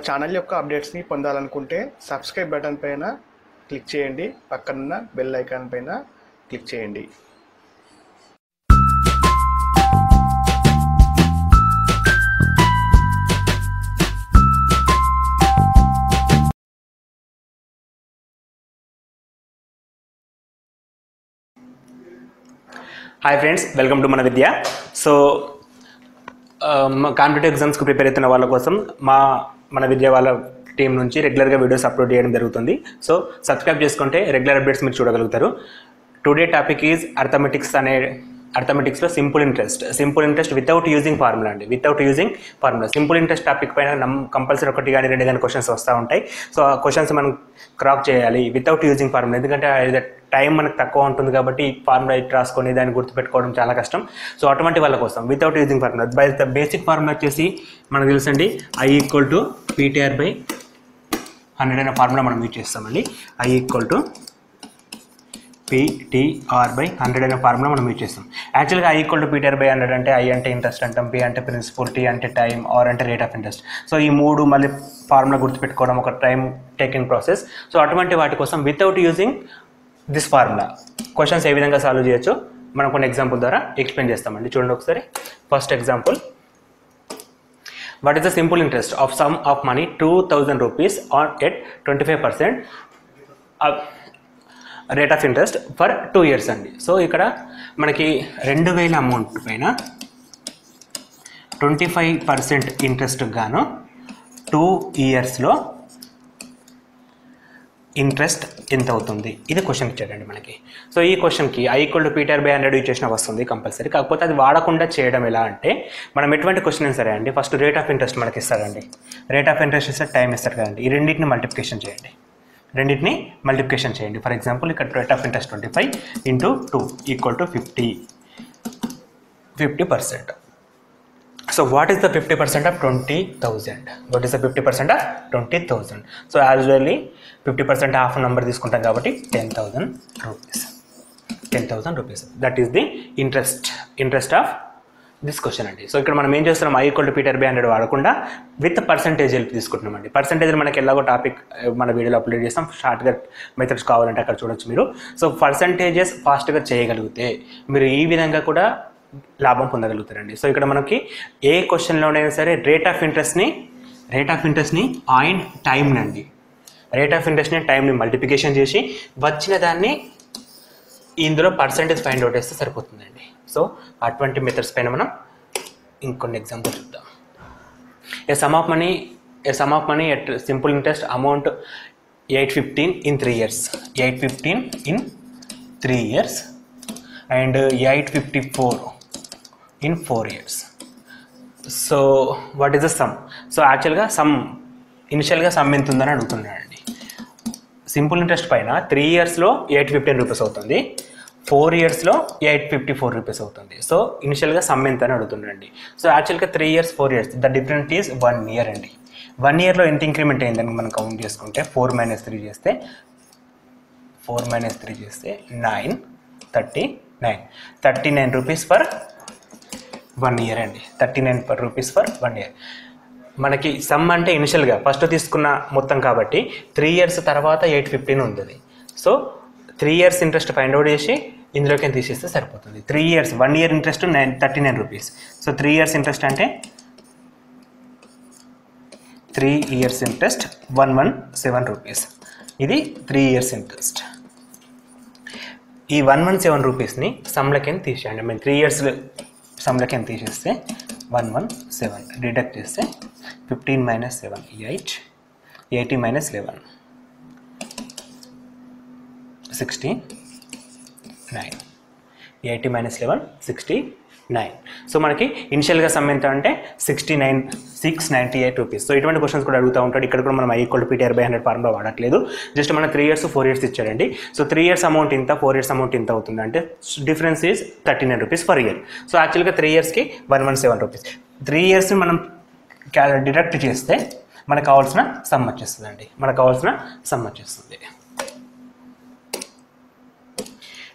Channel యొక్క అప్డేట్స్ని పొందాలనుకుంటే subscribe button పైన క్లిక్ చేయండి, పక్కనున్న బెల్ ఐకాన్ పైన క్లిక్ చేయండి. హాయ్ ఫ్రెండ్స్, వెల్కమ్ టు మన విద్య. సో కాంపిటేటివ్ ఎగ్జామ్స్కి ప్రిపేర్ అవుతున్న వాళ్ళ కోసం మన విద్య వాళ్ళ టీం నుంచి రెగ్యులర్గా వీడియోస్ అప్లోడ్ చేయడం జరుగుతుంది. సో సబ్స్క్రైబ్ చేసుకుంటే రెగ్యులర్ అప్డేట్స్ మీరు చూడగలుగుతారు. టుడే టాపిక్ ఈజ్ అర్థమెటిక్స్లో simple interest without using formula అండి. Without using formula simple interest topic పైన కంపల్సరీ ఒకటి కానీ రెండు కానీ క్వశ్చన్స్ వస్తూ ఉంటాయి. సో ఆ క్వశ్చన్స్ మనం క్రాక్ చేయాలి వితౌట్ యూజింగ్ ఫార్ములా. ఎందుకంటే టైం మనకు తక్కువ ఉంటుంది కాబట్టి ఫార్ములా ఇట్ రాసుకొని దాన్ని గుర్తుపెట్టుకోవడం చాలా కష్టం. సో అటువంటి వాళ్ళ కోసం without using formula, the basic formula వచ్చేసి మనకు తెలుసండి, I = PTR/100 అనే ఫార్ములా మనం యూజ్ చేస్తామండి. I = PTR/100 అనే ఫార్ములా మనం యూజ్ చేస్తాం. యాక్చువల్గా I = PTR/100 అంటే I అంటే ఇంట్రెస్ట్ అంటాం, P అంటే ప్రిన్సిపల్, T అంటే టైం, R అంటే రేట్ ఆఫ్ ఇంట్రెస్ట్. సో ఈ మూడు మళ్ళీ ఫార్ములా గుర్తుపెట్టుకోవడం ఒక టైం టేకింగ్ ప్రాసెస్. సో అటువంటి వాటి కోసం without using this formula questions ఏ విధంగా సాల్వ్ చేయొచ్చు మనం కొన్ని ఎగ్జాంపుల్ ద్వారా ఎక్స్ప్లెయిన్ చేస్తామండి. చూడండి ఒకసారి. First example, what is the simple interest of some of money 2000 rupees on at 25% rate of interest for 2 years అండి. సో ఇక్కడ మనకి 2000 అమౌంట్ పైన 25% ఇంట్రెస్ట్ గాను 2 yearsలో ఇంట్రెస్ట్ ఎంత అవుతుంది, ఇది క్వశ్చన్ ఇచ్చాడండి మనకి. సో ఈ క్వశ్చన్కి I = PTR/100 యూజ్ చేసిన వస్తుంది కంపల్సరీ. కాకపోతే అది వాడకుండా చేయడం ఎలా అంటే, మనం ఎటువంటి క్వశ్చన్ సరే అండి, ఫస్ట్ రేట్ ఆఫ్ ఇంట్రెస్ట్ మనకి ఇస్తారండి. రేట్ ఆఫ్ ఇంట్రెస్ట్ ఇస్తే టైం ఇస్తారు కదండి. ఈ రెండింటిని మల్టిప్లికేషన్ చేయండి. ఫర్ ఎగ్జాంపుల్ ఇక్కడ rate of interest 25 × 2 = 50%. So what is the 50% of 20,000? What is the 50% of 20,000? So as usually 50% half number తీసుకుంటాం కాబట్టి 10,000 rupees. 10,000 rupees. That is the interest of this question అండి. సో ఇక్కడ మనం ఏం చేస్తున్నాం, I = PTR/100 వాడకుండా with percentage help తీసుకుంటున్నాం అండి. పర్సంటేజ్ మనకి ఎలాగో టాపిక్ మన వీడియోలో అప్లోడ్ చేస్తాం. షార్ట్గా మెథడ్స్ కావాలంటే అక్కడ చూడొచ్చు మీరు. సో పర్సంటేజెస్ ఫాస్ట్గా చేయగలిగితే మీరు ఈ విధంగా కూడా లాభం పొందగలుగుతారండి. సో ఇక్కడ మనకి ఏ క్వశ్చన్లోనైనా సరే రేట్ ఆఫ్ ఇంట్రెస్ట్ని అండ్ టైంని అండి, రేట్ ఆఫ్ ఇంట్రెస్ట్ని టైంని మల్టిప్లికేషన్ చేసి వచ్చిన దాన్ని ఇందులో పర్సంటేజ్ ఫైండ్ అవుట్ చేస్తే సరిపోతుందండి. సో అటువంటి మెథడ్స్ పైన మనం ఇంకొన్ని ఎగ్జాంపుల్ చూద్దాం. A sum of money at simple interest amount 815 in 3 years. 815 in 3 years and 854 in 4 years. So what is the sum? So యాక్చువల్గా ఇనిషియల్గా సమ్ ఎంత ఉందని అడుగుతున్నాడండి. సింపుల్ ఇంట్రెస్ట్ పైన 3 yearsలో 815 rupees అవుతుంది, 4 yearsలో 854 rupees అవుతుంది. సో ఇనిషియల్గా సమ్ ఎంత అని అడుగుతున్నాడండి. సో యాక్చువల్గా 3 years 4 years the difference is 1 year అండి. 1 yearలో ఎంత ఇంక్రిమెంట్ అయిందని మనం కౌంట్ చేసుకుంటే 4 - 3 చేస్తే 9 39 rupees ఫర్ 1 year అండి. 39 rupees ఫర్ 1 year. మనకి సమ్ అంటే ఇనిషియల్గా ఫస్ట్ తీసుకున్న మొత్తం కాబట్టి 3 years తర్వాత 815 ఉంటుంది. So 3 years interest find out చేసి ఇందులోకి తీసేస్తే సరిపోతుంది. 3 years 1 year interest 39 rupees. So 3 years interest అంటే 3 years ఇంట్రెస్ట్ 117 rupees. ఇది 3 years ఇంట్రెస్ట్. ఈ 117 రూపీస్ని సమ్లకి తీసేయండి. 3 years సమ్లకి తీసేస్తే 117 డిడక్ట్ చేస్తే 15 - 7 8, 80 - 11 69, 80 - 11 69. సో మనకి ఇనిషియల్గా సమ్ ఎంత అంటే 698 rupees. సో ఇటువంటి క్వశ్చన్స్ కూడా అడుగుతూ ఉంటాడు. ఇక్కడ కూడా మనం I = PTR/100 ఫార్ములా వాడట్లేదు. జస్ట్ మన 3 years 4 years ఇచ్చాడండి. సో 3 years అమౌంట్ ఇంత, 4 years అమౌంట్ ఇంత అవుతుంది అంటే difference is 39 rupees per year. So యాక్చువల్గా 3 yearsకి 117 rupees. 3 yearsని మనం డిడక్ట్ చేస్తే మనకు కావాల్సిన సమ్ వచ్చేస్తుందండి.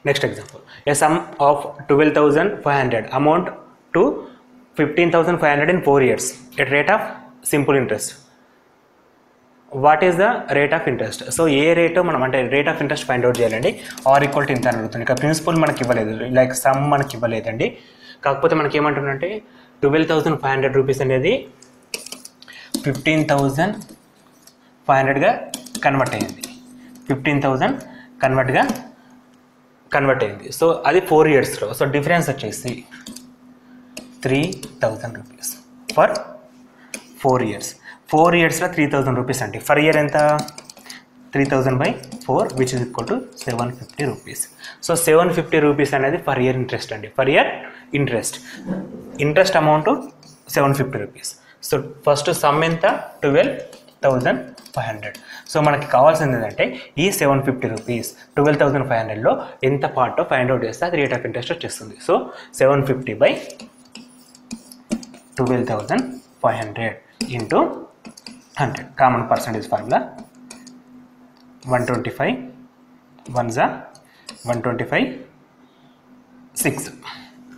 Next example, A sum of 12,500 amount to 15,500 in 4 years at rate of simple interest. What is the rate of interest. So A rate మనం అంటే rate of interest find out చేయాలండి. Are equal to ఇంత అని అడుగుతుంది. ఇక principal మనకి ఇవ్వలేదు, like some మనకి ఇవ్వలేదండి. కాకపోతే మనకి ఏమంటుందంటే 12,500 రూపీస్ అనేది 15,500గా కన్వర్ట్ అయ్యింది. 15,000 కన్వర్ట్ అయింది. సో అది 4 ఇయర్స్లో. సో డిఫరెన్స్ వచ్చేసి 3,000 రూపీస్ ఫర్ 4 ఇయర్స్. 4 ఇయర్స్లో 3,000 రూపీస్ అండి. ఫర్ ఇయర్ ఎంత? 3,000/4 which is equal to 750 rupees. So 750 rupees అనేది ఫర్ ఇయర్ ఇంట్రెస్ట్ అండి. For year interest amount 750 rupees. So first some ఎంత? 12,500. సో మనకి కావాల్సింది ఏంటంటే ఈ 750 రూపీస్ 12,500లో ఎంత పార్ట్ ఫైండ్ అవుట్ చేస్తే అది రేట్ ఆఫ్ ఇంట్రెస్ట్ వచ్చేస్తుంది. So 750/12,500 into 100. Common percentage formula 125 1 125 6.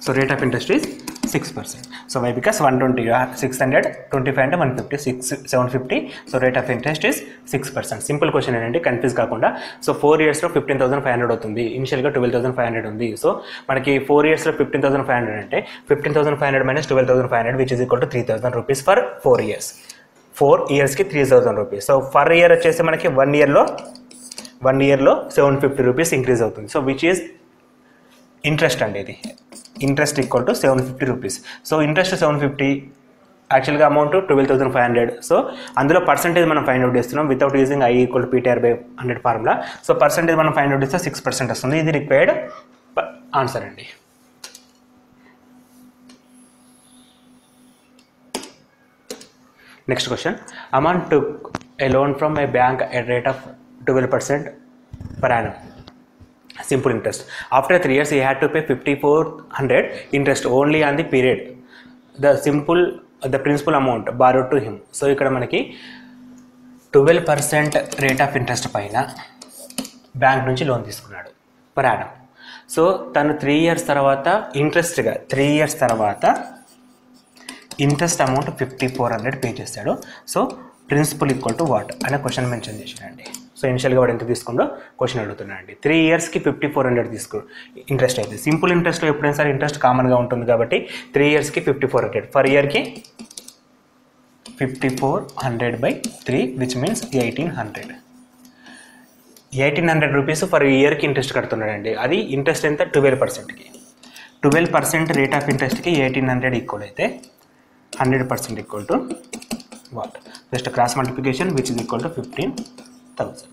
So rate of interest is 6%. So why because 120 600 25 అంటే 150 750. So rate of interest is 6%. Simple question ఏంటంటే కన్ఫ్యూజ్ కాకుండా. సో 4 ఇయర్స్లో 15,500 అవుతుంది. ఇనిషియల్గా 12,500 ఉంది. సో మనకి 4 ఇయర్స్లో 15,500 అంటే 15,500 minus 12,500 which is equal to 3,000 rupees for 4 years. 4 ఇయర్స్కి 3,000 రూపీస్. సో ఫర్ ఇయర్ వచ్చేసి మనకి 1 ఇయర్లో 750 రూపీస్ ఇంక్రీజ్ అవుతుంది. సో విచ్ ఈజ్ ఇంట్రెస్ట్ అండి. ఇది interest equal to 750 rupees. So interest 750, యాక్చువల్గా అమౌంట్ 12,500. సో అందులో పర్సెంటేజ్ మనం ఫైండ్ అవుట్ చేస్తున్నాం without using I = PTR/100 formula. So percentage మనం ఫైండ్ అవుట్ చేస్తే 6% వస్తుంది. ఇది రిక్వైర్డ్ ఆన్సర్ అండి. Next question. Amount took A loan from A bank at rate of 12% per annum. Simple interest. After 3 years, he had to pay 5,400 interest only on the period. The principal amount borrowed to him. So ఇక్కడ మనకి 12% rate of interest పైన bank నుంచి loan తీసుకున్నాడు per annum. So తను 3 years తర్వాత interest amount 5,400 pay చేస్తాడు. So principal equal to what అనే question mention చేశాడండి. సో ఇనిషియల్గా వాడు ఎంత తీసుకుందో క్వశ్చన్ అడుగుతున్నాడండి. 3 ఇయర్స్కి 5,400 ఇంట్రెస్ట్ అయితే సింపుల్ ఇంట్రెస్ట్లో ఎప్పుడైనా సరే ఇంట్రెస్ట్ కామన్గా ఉంటుంది కాబట్టి 3 ఇయర్స్కి 5,400 ఫర్ ఇయర్కి 5,400/3 విచ్ మీన్స్ 1,800 రూపీస్ ఫర్ ఇయర్కి ఇంట్రెస్ట్ కడుతున్నాడండి. అది ఇంట్రెస్ట్ ఎంత? 12%కి. 12% రేట్ ఆఫ్ ఇంట్రెస్ట్కి 1,800 ఈక్వల్ అయితే 100% equal to what? Just cross multiplication which is equal to 15,000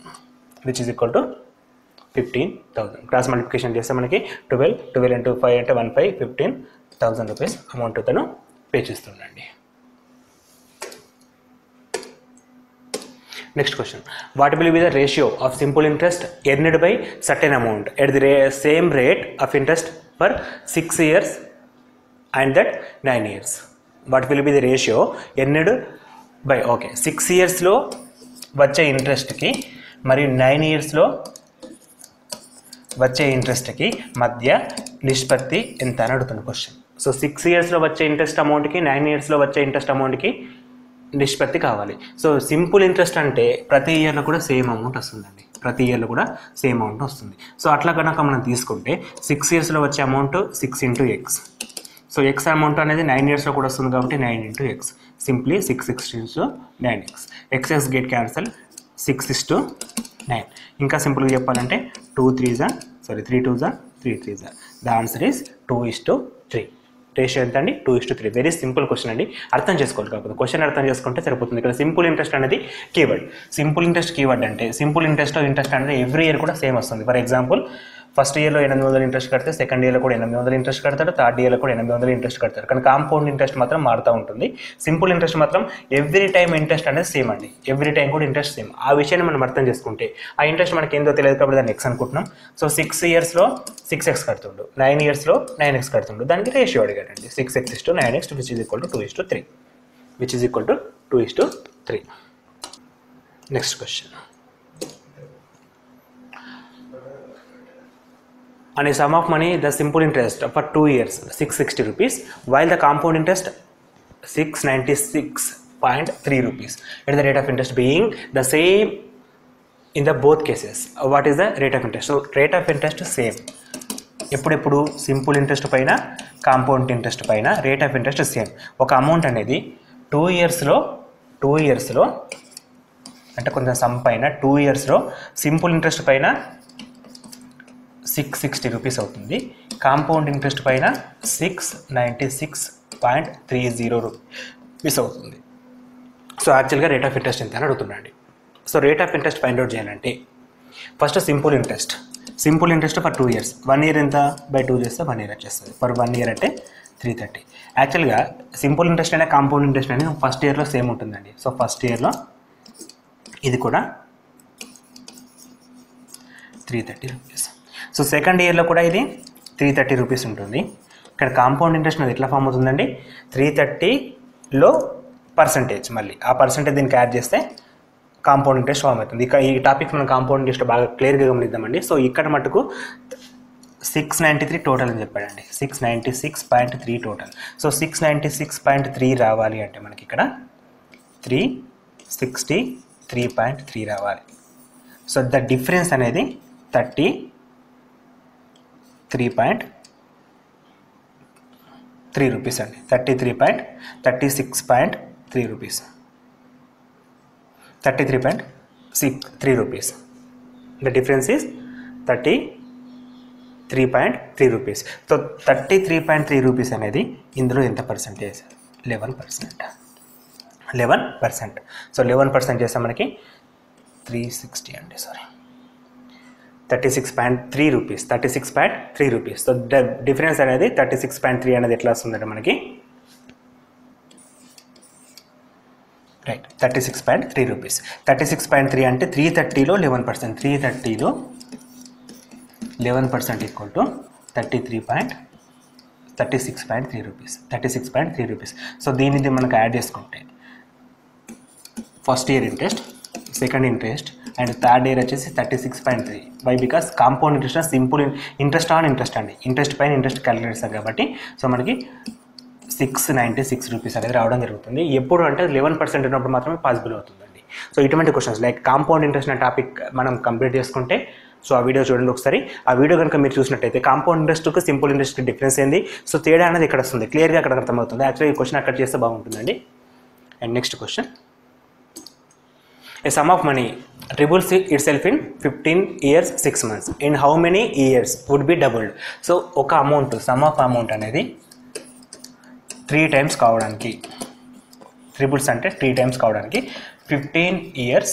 which is equal to 15,000. Cross multiplication చేస్తే మనకి 12 into 5 అంటే 15,000 రూపీస్ అమౌంట్ తను పే చేస్తుండండి. Next question. What will be the ratio of simple interest earned by certain amount at the same rate of interest for 6 years and that 9 years? What will be the ratio earned by 6 ఇయర్స్లో వచ్చే ఇంట్రెస్ట్కి మరియు 9 ఇయర్స్లో వచ్చే ఇంట్రెస్ట్కి మధ్య నిష్పత్తి ఎంత అని అడుగుతున్న క్వశ్చన్. సో 6 ఇయర్స్లో వచ్చే ఇంట్రెస్ట్ అమౌంట్కి 9 ఇయర్స్లో వచ్చే ఇంట్రెస్ట్ అమౌంట్కి నిష్పత్తి కావాలి. సో సింపుల్ ఇంట్రెస్ట్ అంటే ప్రతి ఇయర్లో కూడా సేమ్ అమౌంట్ వస్తుందండి. ప్రతి ఇయర్లో కూడా సేమ్ అమౌంట్ వస్తుంది. సో అట్లా కనుక మనం తీసుకుంటే 6 ఇయర్స్లో వచ్చే amount 6 into x. So X amount అనేది 9 ఇయర్స్లో కూడా వస్తుంది కాబట్టి 9 into x. Simply 6 × 9x. X get cancel 6:9. ఇంకా సింపుల్గా చెప్పాలంటే 3 2s 3 3s. The answer is 2:3. Ratio ఎంత అండి? 2:3. వెరీ సింపుల్ క్వశ్చన్ అండి. అర్థం చేసుకోవాలి. కాకపోతే క్వశ్చన్ అర్థం చేసుకుంటే సరిపోతుంది. ఇక్కడ సింపుల్ ఇంట్రెస్ట్ అనేది కీవర్డ్. సింపుల్ ఇంట్రెస్ట్ కీవర్డ్ అంటే సింపుల్ ఇంట్రెస్ట్ అనేది ఎవ్రీ ఇయర్ కూడా సేమ్ వస్తుంది. ఫర్ ఎగ్జాంపుల్ ఫస్ట్ ఇయర్లో 800 ఇంట్రెస్ట్ కడితే సెకండ్ ఇయర్లో కూడా 800 ఇంట్రెస్ట్ కడతాడు, థర్డ్ ఇయర్లో కూడా 800 ఇంట్రెస్ట్ కడతాడు. కానీ కాంపౌండ్ ఇంట్రెస్ట్ మాత్రం మారుతూ ఉంటుంది. సింపుల్ ఇంట్రెస్ట్ మాత్రం ఎవ్రీ టైం ఇంట్రెస్ట్ అనేది సేమ్ అండి. ఎవ్రీ టైం కూడా ఇంట్రెస్ట్ సేమ్. ఆ విషయాన్ని మనం అర్థం చేసుకుంటే ఆ ఇంట్రెస్ట్ మనకి ఏందో తెలియదు కాబట్టి దాన్ని ఎక్స్ అనుకుంటున్నాం. సో 6 ఇయర్స్లో 6x కడుతుండు, 9 ఇయర్స్లో 9x కడుతుండు. దానికి ratio అడిగాడండి 6x/9x which is equal to 2:3. which is equal to 2:3. Next question. On a sum of money, the simple interest for 2 years 660 rupees, while the compound interest 696 0.3 rupees. It is the rate of interest being the same in the both cases. What is the rate of interest? So rate of interest same. ఎప్పుడు simple interest పైన compound interest పైన rate of interest same. ఒక amount అనేది 2 ఇయర్స్లో అంటే కొంచెం some పైన 2 ఇయర్స్లో సింపుల్ ఇంట్రెస్ట్ పైన 660 రూపీస్ అవుతుంది, కాంపౌండ్ ఇంట్రెస్ట్ పైన 696.30 రూపీస్ అవుతుంది. సో యాక్చువల్గా రేట్ ఆఫ్ ఇంట్రెస్ట్ ఎంత అని అడుగుతున్నాండి. So rate of interest find out చేయాలంటే first simple interest for 2 years, 1 year ఎంత బై 2 చేస్తే 1 ఇయర్ వచ్చేస్తుంది. ఫర్ 1 ఇయర్ అంటే 330. యాక్చువల్గా సింపుల్ ఇంట్రెస్ట్ అయినా కాంపౌండ్ ఇంట్రెస్ట్ అయినా ఫస్ట్ ఇయర్లో సేమ్ ఉంటుందండి. సో ఫస్ట్ ఇయర్లో ఇది కూడా 330 రూపీస్. సో సెకండ్ ఇయర్లో కూడా ఇది 330 రూపీస్ ఉంటుంది. ఇక్కడ కాంపౌండ్ ఇంట్రెస్ట్ అనేది ఎట్లా ఫామ్ అవుతుందండి, 330లో పర్సంటేజ్, మళ్ళీ ఆ పర్సంటేజ్ దీనికి యాడ్ చేస్తే కాంపౌండ్ ఇంట్రెస్ట్ ఫామ్ అవుతుంది. ఇక ఈ టాపిక్ మనం కాంపౌండ్ ఇంట్రెస్ట్ బాగా క్లియర్గా గమనిద్దామండి. సో ఇక్కడ మటుకు 693 టోటల్ అని చెప్పాడండి, 696.3 టోటల్. సో 696.3 రావాలి అంటే మనకి ఇక్కడ 363.3 రావాలి. సో ద డిఫరెన్స్ అనేది 33.3 రూపీస్ అండి, 36.3 rupees, 33.3 rupees. The difference is 33.3 rupees. So 33.3 rupees అనేది ఇందులో ఎంత పర్సెంటేజ్, 11%. సో 11% చేస్తే మనకి 360 అండి, sorry 36.3 rupees, 36.3 rupees. So difference అనేది 36.3 అనేది ఎట్లా వస్తుందంటే మనకి రైట్ 36.3 రూపీస్. 36.3 అంటే 330లో 11%, 330లో 11% ఈక్వల్ టు 36.3 రూపీస్, 36.3 రూపీస్. సో దీనిది మనకు యాడ్ చేసుకుంటే first year interest, second interest and third year వచ్చేసి 36.3. Why because compound interest simple interest on interest అండి, ఇంట్రెస్ట్ పైన ఇంట్రెస్ట్ క్యాలిక్యులేట్ చేస్తారు కాబట్టి సో మనకి 696 రూపీస్ అనేది రావడం జరుగుతుంది. ఎప్పుడు అంటే 11% ఉన్నప్పుడు మాత్రమే పాసిబుల్ అవుతుందండి. సో ఇటువంటి క్వశ్చన్స్ లైక్ కాంపౌండ్ ఇంట్రెస్ట్ అనే టాపిక్ మనం కంప్లీట్ చేసుకుంటే సో ఆ వీడియో చూడండి ఒకసారి. ఆ వీడియో కనుక మీరు చూసినట్టయితే కాంపౌండ్ ఇంట్రెస్ట్కి సింపుల్ ఇంట్రెస్ట్కి డిఫరెన్స్ ఏంది, సో తేడా అనేది ఇక్కడ వస్తుంది, క్లియర్గా అక్కడ అర్థమవుతుంది. యాక్చువల్లీ ఈ క్వశ్చన్ అక్కడ చేస్తే బాగుంటుందండి. And next question, a sum of money triples itself in 15 years 6 months. In how many years would be doubled? So ఒక అమౌంట్ సమ్ ఆఫ్ అమౌంట్ అనేది 3 టైమ్స్ కావడానికి, ట్రిపుల్స్ అంటే 3 టైమ్స్ కావడానికి 15 years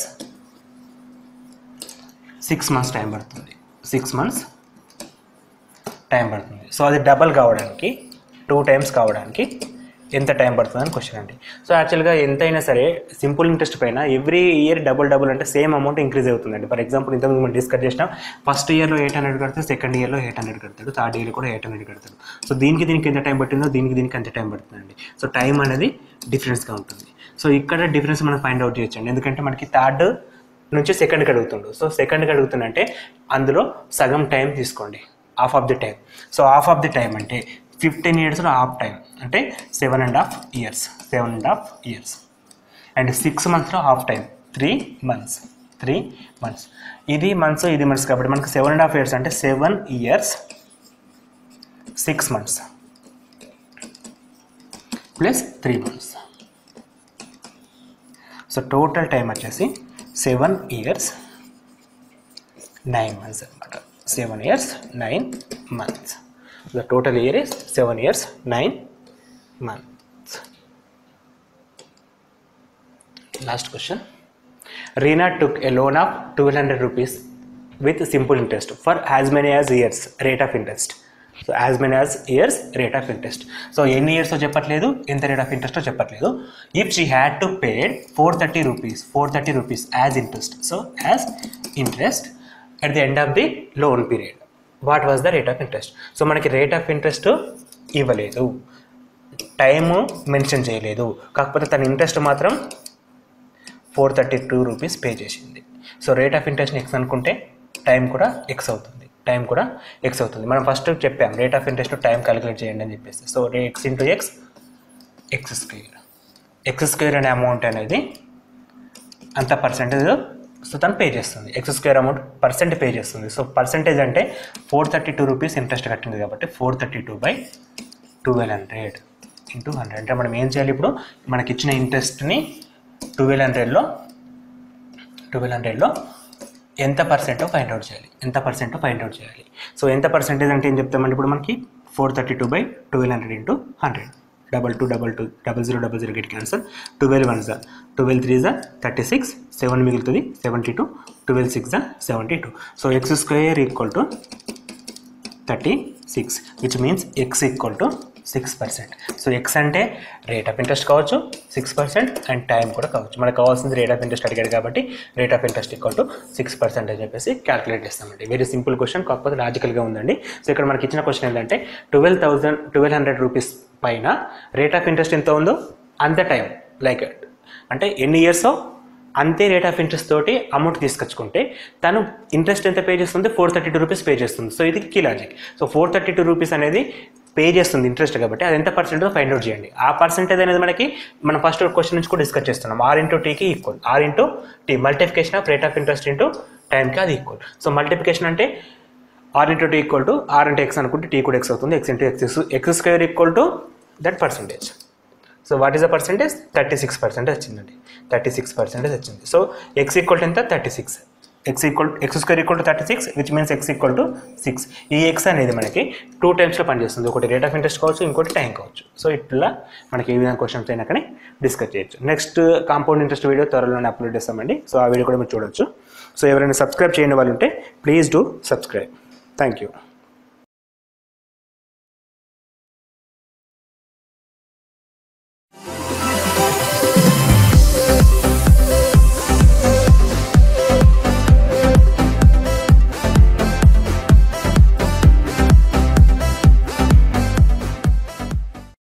6 months టైం పడుతుంది, 6 months time పడుతుంది. So అది double కావడానికి 2 times కావడానికి ఎంత టైం పడుతుంది అని క్వశ్చన్ అండి. సో యాక్చువల్గా ఎంతైనా సరే సింపుల్ ఇంట్రెస్ట్ పైన ఎవ్రీ ఇయర్ డబుల్ అంటే సేమ్ అమౌంట్ ఇంక్రీజ్ అవుతుందండి. ఫర్ ఎగ్జాంపుల్ ఇంతకుముందు మనం డిస్కస్ చేసినాం, ఫస్ట్ ఇయర్లో 800 కడతాడు, సెకండ్ ఇయర్లో 800 కడతాడు, థర్డ్ ఇయర్లో కూడా 800 కడతాడు. సో దీనికి ఎంత టైం పట్టిందో దీనికి అంత టైం పడుతుందండి. సో టైం అనేది డిఫరెన్స్గా ఉంటుంది. సో ఇక్కడ డిఫరెన్స్ మనం ఫైండ్ అవుట్ చేయొచ్చండి, ఎందుకంటే మనకి థర్డ్ నుంచి సెకండ్కి అడుగుతుండు. సో సెకండ్కి అడుగుతుందంటే అందులో సగం టైం తీసుకోండి, half of the time. So half of the time అంటే 15 yearsలో హాఫ్ టైం అంటే 7.5 years, 7.5 years. అండ్ 6 monthsలో హాఫ్ టైం 3 months. ఇది మంత్స్ కాబట్టి మనకు 7.5 years అంటే 7 years 6 months plus 3 months. So total time వచ్చేసి 7 years 9 months అనమాట, 7 years 9 months. The total year is 7 years 9 months. Last question. Reena took a loan of 1200 rupees with simple interest for as many as years rate of interest. So as many as years rate of interest. So ఎన్ని years చెప్పట్లేదు, ఎంత rate of interest చెప్పట్లేదు. If she had to pay 430 rupees as interest, so as interest at the end of the loan period, what was the rate of interest? So మనకి rate of interest ఇవ్వలేదు, time mention చేయలేదు, కాకపోతే తన interest మాత్రం 432 rupees pay చేసింది. So rate of interest X అనుకుంటే time కూడా X అవుతుంది, మనం ఫస్ట్ చెప్పాం rate of interest time calculate చేయండి అని చెప్పేసి. So X into X, X square X square అనే అమౌంట్ అనేది అంత పర్సెంటేజ్ సో తను పే చేస్తుంది. X square amount percent pay చేస్తుంది. సో పర్సెంటేజ్ అంటే 432 రూపీస్ ఇంట్రెస్ట్ కట్టింది కాబట్టి 432/1200 ఇంటూ 100. అంటే మనం ఏం చేయాలి, ఇప్పుడు మనకి ఇచ్చిన ఇంట్రెస్ట్ని 1200లో ఎంత పర్సెంటో ఫైండ్ అవుట్ చేయాలి. సో ఎంత పర్సెంటేజ్ అంటే ఏం చెప్తామంటే ఇప్పుడు మనకి 432/1200 ఇంటూ 100. 2222 0000 get cancel. 12 1 12 3 36, 7 మిగులుతుంది 72, 12 6 72. So X square equal to 36, which means X equal to 6%. So X అంటే రేట్ ఆఫ్ ఇంట్రెస్ట్ కావచ్చు, 6% అండ్ టైం కూడా కావచ్చు. మనకు కావాల్సింది రేట్ ఆఫ్ ఇంట్రెస్ట్ అడిగాడు కాబట్టి rate of interest equal to 6% అని చెప్పేసి క్యాలిక్యులేట్ చేస్తామండి. వెరీ సింపుల్ క్వశ్చన్, కాకపోతే లాజికల్గా ఉందండి. సో ఇక్కడ మనకి ఇచ్చిన క్వశ్చన్ ఏంటంటే 1200 రూపీస్ పైన రేట్ ఆఫ్ ఇంట్రెస్ట్ ఎంత ఉందో అంత టైం, లైక్ అంటే ఎన్ని ఇయర్సో అంతే రేట్ ఆఫ్ ఇంట్రెస్ట్ తోటి అమౌంట్ తీసుకొచ్చుకుంటే తను ఇంట్రెస్ట్ ఎంత పే చేస్తుంది, 432 రూపీస్ పే చేస్తుంది. సో ఇది కీ లాజిక్. సో 432 రూపీస్ అనేది పే చేస్తుంది ఇంట్రెస్ట్ కాబట్టి అది ఎంత పర్సెంటో ఫైండ్ అవుట్ చేయండి. ఆ పర్సెంటేజ్ అనేది మనకి మనం ఫస్ట్ క్వశ్చన్ నుంచి కూడా డిస్కస్ చేస్తున్నాం. R/Tకి equal, R/T multiplication of rate of interest into టైంకి అది ఈక్వల్. సో మల్టిఫికేషన్ అంటే R/T ఈక్వల్ టు R అంటే X అనుకుంటే T కూడా X అవుతుంది. X into X square equal to that percentage. So what is the percentage, 36% వచ్చిందండి. 36% వచ్చింది. So X equal to ఎంత, 36. X square equal to 36, which means X equal to 6. ఈ X అనేది మనకి 2 టైమ్స్లో పనిచేస్తుంది. ఒకటి రేట్ ఆఫ్ ఇంట్రెస్ట్ కావచ్చు, ఇంకోటి టైం కావచ్చు. సో ఇట్లా మనకి ఏ విధంగా క్వశ్చన్స్ అయినా కానీ డిస్కస్ చేయొచ్చు. నెక్స్ట్ కాంపౌండ్ ఇంట్రెస్ట్ వీడియో త్వరలోనే అప్లోడ్ చేస్తామండి. సో ఆ వీడియో కూడా మీరు చూడొచ్చు. సో ఎవరైనా సబ్స్క్రైబ్ చేయని వాళ్ళు ఉంటే please do subscribe. Thank you.